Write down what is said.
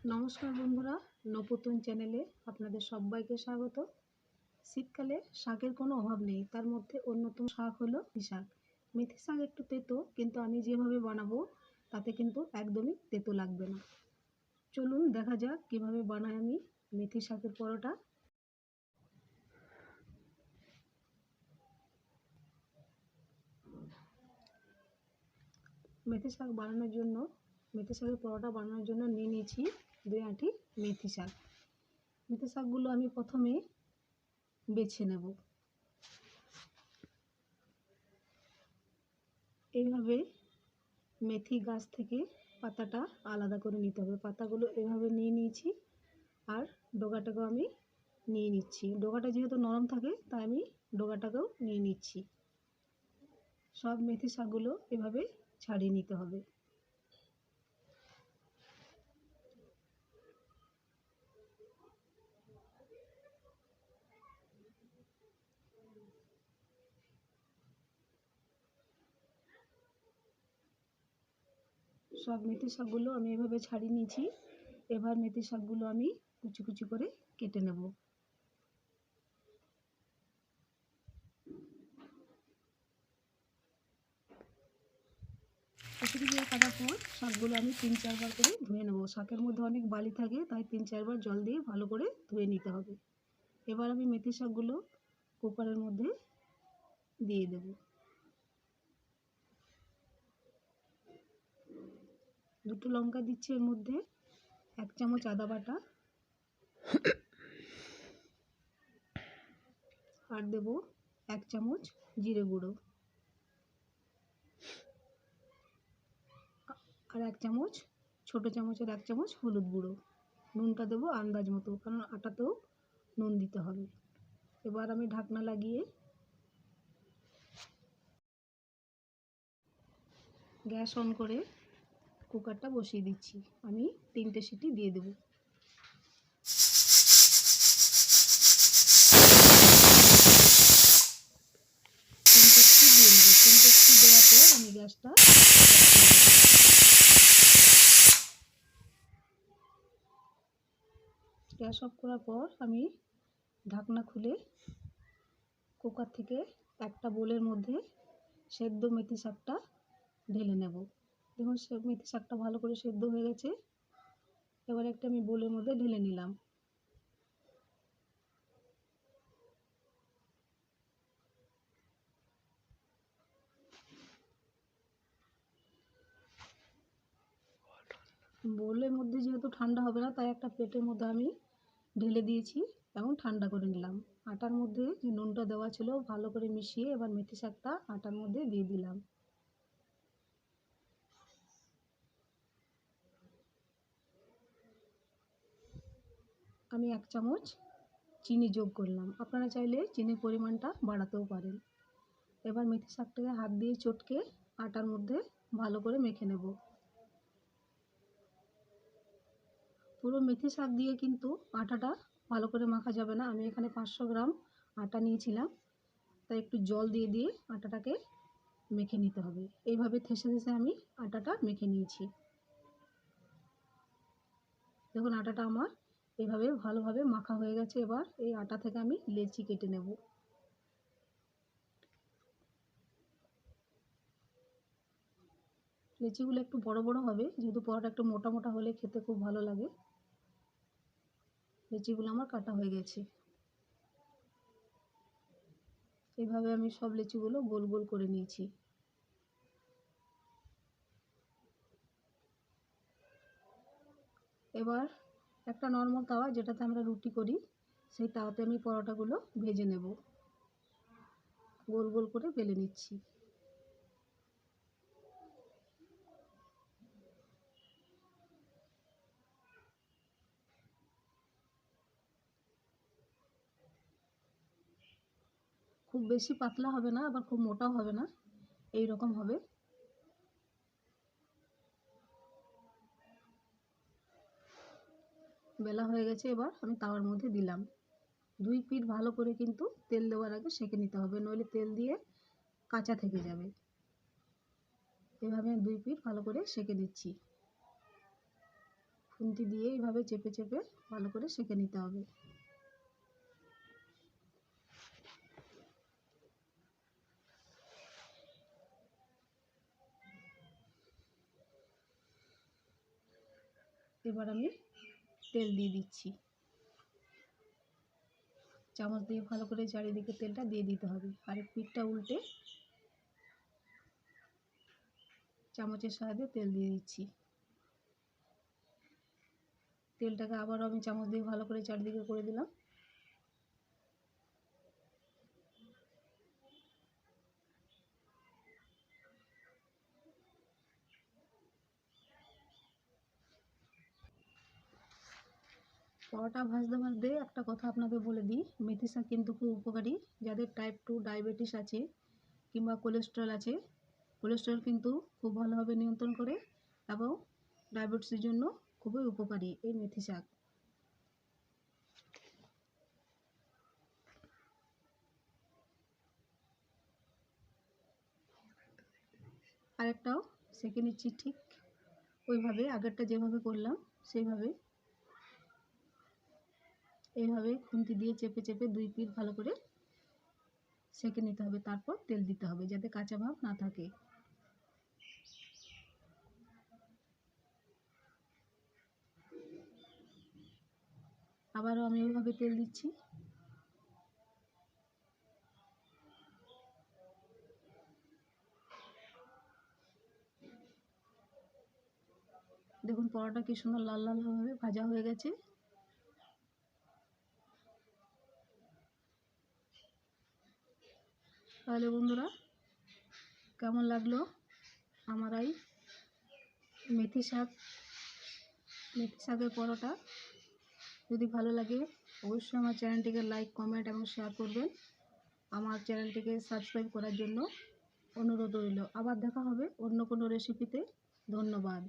নমস্কার বন্ধুরা, নপুতন চ্যানেলে আপনাদের সবাইকে স্বাগত। শীতকালে শাকের কোনো অভাব নেই, তার মধ্যে অন্যতম শাক হলো মেথি শাক। মেথি শাক একটু তেতো, কিন্তু আমি যেভাবে বানাবো তাতে কিন্তু একদমই তেতো লাগবে না। চলুন দেখা যাক কিভাবে বানাই আমি মেথি শাকের পরোটা। মেথি শাকের পরোটা বানানোর জন্য নিয়ে নিয়েছি 2 আঁটি মেথি শাক। মেথি শাকগুলো আমি প্রথমে বেছে নেব। এইভাবে মেথি গাছ থেকে পাতাটা আলাদা করে নিতে হবে। পাতাগুলো এভাবে নিয়ে নিয়েছি, আর ডগাটাকেও আমি নিয়ে নিচ্ছি। ডগাটা যেহেতু নরম থাকে তাই আমি ডগাটাকেও নিয়ে নিচ্ছি। সব মেথি শাকগুলো এভাবে ছাড়িয়ে নিতে হবে। সব মেথি শাকগুলো আমি এভাবে ছাড়িয়ে নিয়েছি। এবার মেথি শাকগুলো আমি কুচি কুচি করে কেটে নেব। কুচি কুচি করে কাটার পর শাকগুলো আমি 3-4 বার করে ধুয়ে নেব। শাকের মধ্যে অনেক বালি থাকে, তাই 3-4 বার জল দিয়ে ভালো করে ধুয়ে নিতে হবে। এবার আমি মেথি শাকগুলো কুকারের মধ্যে দিয়ে দেব। দুটো লঙ্কা দিচ্ছি এর মধ্যে, 1 চামচ আদা বাটা, আর দেব 1 চামচ জিরে গুঁড়ো, আর 1 চামচ, ছোটো চামচের 1 চামচ হলুদ গুঁড়ো। নুনটা দেবো আন্দাজ মতো, কারণ আটাতেও নুন দিতে হবে। এবার আমি ঢাকনা লাগিয়ে গ্যাস অন করে কুকারটা বসিয়ে দিচ্ছি। আমি 3টে সিটি দিয়ে দেবো। 3টে সিটি দিয়ে নেব। 3টে সিটি দেওয়ার পর আমি গ্যাসটা গ্যাস অফ করার পর আমি ঢাকনা খুলে কুকার থেকে একটা বোলের মধ্যে সেদ্ধ মেথি শাকটা ঢেলে নেব। দেখুন মেথি শাকটা ভালো করে সেদ্ধ হয়ে গেছে। এবার একটা আমি বোলের মধ্যে ঢেলে নিলাম। বোলের মধ্যে যেহেতু ঠান্ডা হবে না, তাই একটা প্লেটের মধ্যে আমি ঢেলে দিয়েছি এবং ঠান্ডা করে নিলাম। আটার মধ্যে যে নুনটা দেওয়া ছিল ভালো করে মিশিয়ে এবার মেথি শাকটা আটার মধ্যে দিয়ে দিলাম। আমি 1 চামচ চিনি যোগ করলাম। আপনারা চাইলে চিনির পরিমাণটা বাড়াতেও পারেন। এবার মেথি শাকটাকে হাত দিয়ে চটকে আটার মধ্যে ভালো করে মেখে নেব। পুরো মেথি শাক দিয়ে কিন্তু আটাটা ভালো করে মাখা যাবে না। আমি এখানে 500 গ্রাম আটা নিয়েছিলাম, তাই একটু জল দিয়ে দিয়ে আটাটাকে মেখে নিতে হবে। এইভাবে ঠেসে ঠেসে আমি আটাটা মেখে নিয়েছি। দেখুন আটাটা আমার এভাবে ভালোভাবে মাখা হয়ে গেছে। এবার এই আটা থেকে আমি লেচি কেটে নেব। লেচিগুলো একটু বড় বড় হবে, যেহেতু পরোটা একটু মোটা মোটা হলে খেতে খুব ভালো লাগে। লেচিগুলো আমার কাটা হয়ে গেছে। এইভাবে আমি সব লেচিগুলো গোল গোল করে নিয়েছি। এবার একটা নরমাল তাওয়া, যেটাতে আমরা রুটি করি, সেই তাওয়াতে আমি পরোটাগুলো ভেজে নেব। গোল গোল করে বেলে নিচ্ছি। খুব বেশি পাতলা হবে না, আবার খুব মোটাও হবে না, এই রকম হবে। বেলা হয়ে গেছে, এবার আমি তাওয়ার মধ্যে দিলাম। 2 পিঠ ভালো করে কিন্তু তেল দেওয়ার আগে সেঁকে নিতে হবে, নইলে তেল দিয়ে কাঁচা থেকে যাবে। এভাবে আমি 2 পিঠ ভালো করে সেঁকে দিচ্ছি। খুন্তি দিয়ে এইভাবে চেপে চেপে ভালো করে সেঁকে নিতে হবে। এবার আমি তেল দিয়ে দিচ্ছি। চামচ দিয়ে ভালো করে চারিদিকে তেলটা দিয়ে দিতে হবে। আর পিঠটা উল্টে চামচের সাহায্যে তেল দিয়ে দিচ্ছি। তেলটাকে আবারও আমি চামচ দিয়ে ভালো করে চারিদিকে করে দিলাম। পরোটা ভাজতে ভাজতে একটা কথা আপনাদের বলে দিই, মেথি শাক কিন্তু খুব উপকারী। যাদের টাইপ 2 ডায়াবেটিস আছে কিংবা কোলেস্টেরল আছে, কোলেস্টেরল কিন্তু খুব ভালোভাবে নিয়ন্ত্রণ করে এবং ডায়াবেটিসের জন্য খুবই উপকারী এই মেথি শাক। আরেকটাও সেঁকে নিচ্ছি ঠিক ওইভাবে, আগেরটা যেভাবে করলাম সেইভাবে। এইভাবে খুন্তি দিয়ে চেপে চেপে দুই পিঠ ভালো করে সেঁকে নিতে হবে। তারপর তেল দিতে হবে যাতে কাঁচা ভাব না থাকে। আবারও আমি ওইভাবে তেল দিচ্ছি। দেখুন পরোটা কি সুন্দর লাল লাল ভাবে ভাজা হয়ে গেছে। তাহলে বন্ধুরা, কেমন লাগলো আমার এই মেথি শাকের পরোটা? যদি ভালো লাগে অবশ্যই আমার চ্যানেলটিকে লাইক, কমেন্ট এবং শেয়ার করবেন। আমার চ্যানেলটিকে সাবস্ক্রাইব করার জন্য অনুরোধ রইল। আবার দেখা হবে অন্য কোনো রেসিপিতে। ধন্যবাদ।